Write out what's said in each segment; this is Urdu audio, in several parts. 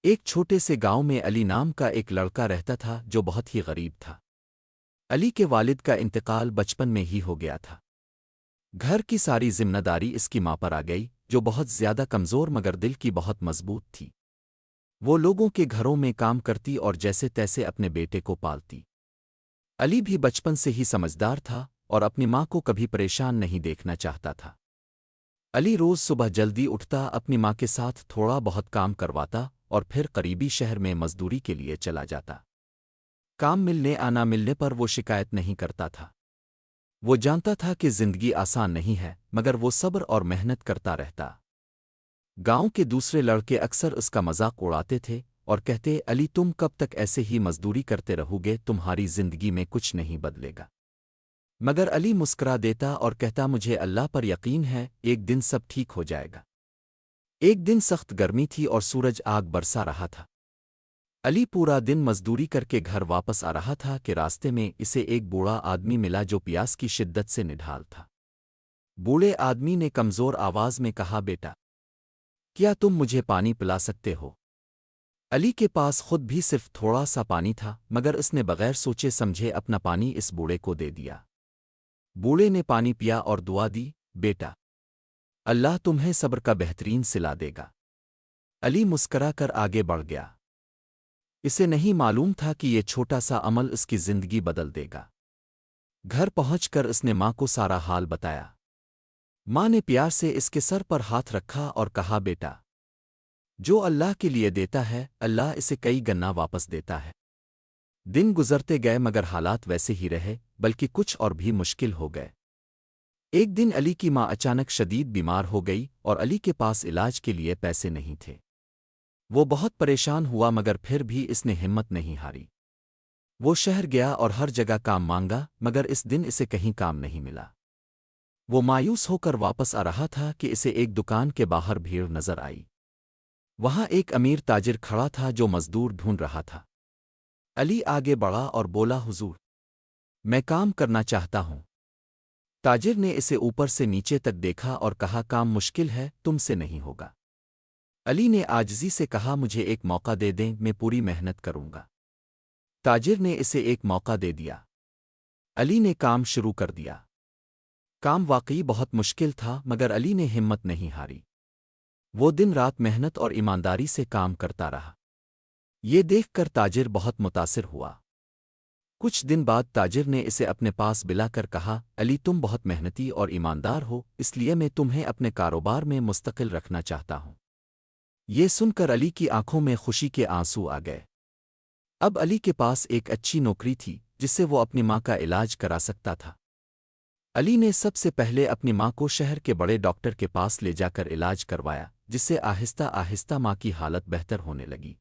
ایک چھوٹے سے گاؤں میں علی نام کا ایک لڑکا رہتا تھا جو بہت ہی غریب تھا۔ علی کے والد کا انتقال بچپن میں ہی ہو گیا تھا۔ گھر کی ساری ذمہ داری اس کی ماں پر آ گئی، جو بہت زیادہ کمزور مگر دل کی بہت مضبوط تھی۔ وہ لوگوں کے گھروں میں کام کرتی اور جیسے تیسے اپنے بیٹے کو پالتی۔ علی بھی بچپن سے ہی سمجھدار تھا اور اپنی ماں کو کبھی پریشان نہیں دیکھنا چاہتا تھا۔ علی روز صبح جلدی اٹھتا، اپنی ماں کے ساتھ تھوڑا بہت کام کرواتا اور پھر قریبی شہر میں مزدوری کے لیے چلا جاتا۔ کام ملنے آنا ملنے پر وہ شکایت نہیں کرتا تھا۔ وہ جانتا تھا کہ زندگی آسان نہیں ہے، مگر وہ صبر اور محنت کرتا رہتا۔ گاؤں کے دوسرے لڑکے اکثر اس کا مذاق اڑاتے تھے اور کہتے، علی تم کب تک ایسے ہی مزدوری کرتے رہو گے، تمہاری زندگی میں کچھ نہیں بدلے گا۔ مگر علی مسکرا دیتا اور کہتا، مجھے اللہ پر یقین ہے، ایک دن سب ٹھیک ہو جائے گا۔ ایک دن سخت گرمی تھی اور سورج آگ برسا رہا تھا۔ علی پورا دن مزدوری کر کے گھر واپس آ رہا تھا کہ راستے میں اسے ایک بوڑھا آدمی ملا جو پیاس کی شدت سے نڈھال تھا۔ بوڑھے آدمی نے کمزور آواز میں کہا، بیٹا، کیا تم مجھے پانی پلا سکتے ہو؟ علی کے پاس خود بھی صرف تھوڑا سا پانی تھا، مگر اس نے بغیر سوچے سمجھے اپنا پانی اس بوڑھے کو دے دیا۔ بوڑھے نے پانی پیا اور دعا دی، بیٹا، اللہ تمہیں صبر کا بہترین صلہ دے گا۔ علی مسکرا کر آگے بڑھ گیا۔ اسے نہیں معلوم تھا کہ یہ چھوٹا سا عمل اس کی زندگی بدل دے گا۔ گھر پہنچ کر اس نے ماں کو سارا حال بتایا۔ ماں نے پیار سے اس کے سر پر ہاتھ رکھا اور کہا، بیٹا، جو اللہ کے لیے دیتا ہے، اللہ اسے کئی گنا واپس دیتا ہے۔ دن گزرتے گئے مگر حالات ویسے ہی رہے، بلکہ کچھ اور بھی مشکل ہو گئے۔ ایک دن علی کی ماں اچانک شدید بیمار ہو گئی اور علی کے پاس علاج کے لیے پیسے نہیں تھے۔ وہ بہت پریشان ہوا مگر پھر بھی اس نے ہمت نہیں ہاری۔ وہ شہر گیا اور ہر جگہ کام مانگا، مگر اس دن اسے کہیں کام نہیں ملا۔ وہ مایوس ہو کر واپس آ رہا تھا کہ اسے ایک دکان کے باہر بھیڑ نظر آئی۔ وہاں ایک امیر تاجر کھڑا تھا جو مزدور ڈھونڈ رہا تھا۔ علی آگے بڑھا اور بولا، حضور، میں کام کرنا چاہتا ہوں۔ تاجر نے اسے اوپر سے نیچے تک دیکھا اور کہا، کام مشکل ہے، تم سے نہیں ہوگا۔ علی نے عاجزی سے کہا، مجھے ایک موقع دے دیں، میں پوری محنت کروں گا۔ تاجر نے اسے ایک موقع دے دیا۔ علی نے کام شروع کر دیا۔ کام واقعی بہت مشکل تھا، مگر علی نے ہمت نہیں ہاری۔ وہ دن رات محنت اور ایمانداری سے کام کرتا رہا۔ یہ دیکھ کر تاجر بہت متاثر ہوا۔ کچھ دن بعد تاجر نے اسے اپنے پاس بلا کر کہا، علی تم بہت محنتی اور ایماندار ہو، اس لیے میں تمہیں اپنے کاروبار میں مستقل رکھنا چاہتا ہوں۔ یہ سن کر علی کی آنکھوں میں خوشی کے آنسو آ گئے۔ اب علی کے پاس ایک اچھی نوکری تھی جس سے وہ اپنی ماں کا علاج کرا سکتا تھا۔ علی نے سب سے پہلے اپنی ماں کو شہر کے بڑے ڈاکٹر کے پاس لے جا کر علاج کروایا، جس سے آہستہ آہستہ ماں کی حالت بہتر ہونے لگی۔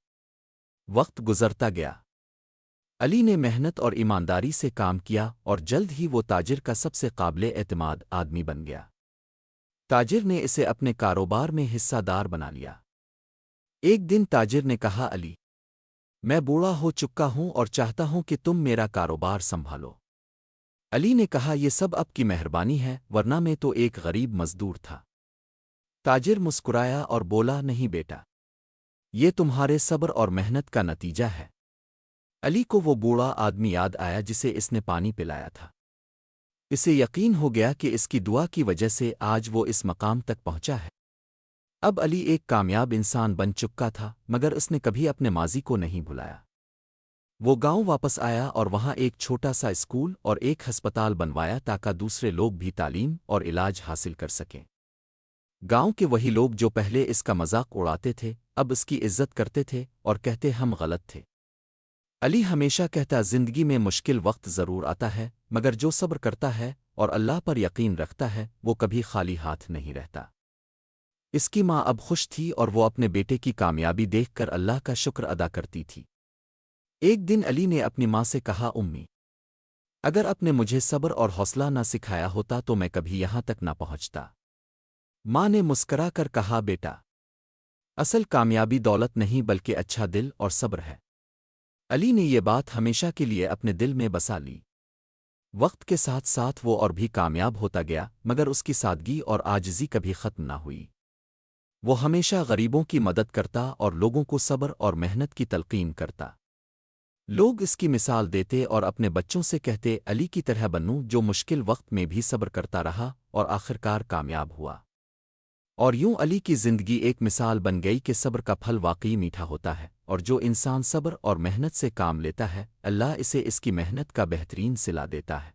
وقت گزرتا گیا۔ علی نے محنت اور ایمانداری سے کام کیا اور جلد ہی وہ تاجر کا سب سے قابل اعتماد آدمی بن گیا۔ تاجر نے اسے اپنے کاروبار میں حصہ دار بنا لیا۔ ایک دن تاجر نے کہا، علی، میں بوڑھا ہو چکا ہوں اور چاہتا ہوں کہ تم میرا کاروبار سنبھالو۔ علی نے کہا، یہ سب آپ کی مہربانی ہے، ورنہ میں تو ایک غریب مزدور تھا۔ تاجر مسکرایا اور بولا، نہیں بیٹا، یہ تمہارے صبر اور محنت کا نتیجہ ہے۔ علی کو وہ بوڑھا آدمی یاد آیا جسے اس نے پانی پلایا تھا۔ اسے یقین ہو گیا کہ اس کی دعا کی وجہ سے آج وہ اس مقام تک پہنچا ہے۔ اب علی ایک کامیاب انسان بن چکا تھا، مگر اس نے کبھی اپنے ماضی کو نہیں بھلایا۔ وہ گاؤں واپس آیا اور وہاں ایک چھوٹا سا اسکول اور ایک ہسپتال بنوایا تاکہ دوسرے لوگ بھی تعلیم اور علاج حاصل کر سکیں۔ گاؤں کے وہی لوگ جو پہلے اس کا مذاق اڑاتے تھے، اب اس کی عزت کرتے تھے اور کہتے ہم غلط تھے۔ علی ہمیشہ کہتا، زندگی میں مشکل وقت ضرور آتا ہے، مگر جو صبر کرتا ہے اور اللہ پر یقین رکھتا ہے، وہ کبھی خالی ہاتھ نہیں رہتا۔ اس کی ماں اب خوش تھی اور وہ اپنے بیٹے کی کامیابی دیکھ کر اللہ کا شکر ادا کرتی تھی۔ ایک دن علی نے اپنی ماں سے کہا، امی، اگر آپ نے مجھے صبر اور حوصلہ نہ سکھایا ہوتا تو میں کبھی یہاں تک نہ پہنچتا۔ ماں نے مسکرا کر کہا، بیٹا، اصل کامیابی دولت نہیں بلکہ اچھا دل اور صبر ہے۔ علی نے یہ بات ہمیشہ کے لیے اپنے دل میں بسا لی۔ وقت کے ساتھ ساتھ وہ اور بھی کامیاب ہوتا گیا، مگر اس کی سادگی اور عاجزی کبھی ختم نہ ہوئی۔ وہ ہمیشہ غریبوں کی مدد کرتا اور لوگوں کو صبر اور محنت کی تلقین کرتا۔ لوگ اس کی مثال دیتے اور اپنے بچوں سے کہتے علی کی طرح بنو جو مشکل وقت میں بھی صبر کرتا رہا اور آخرکار کامیاب ہوا۔ اور یوں علی کی زندگی ایک مثال بن گئی کہ صبر کا پھل واقعی میٹھا ہوتا ہے، اور جو انسان صبر اور محنت سے کام لیتا ہے اللہ اسے اس کی محنت کا بہترین صلہ دیتا ہے۔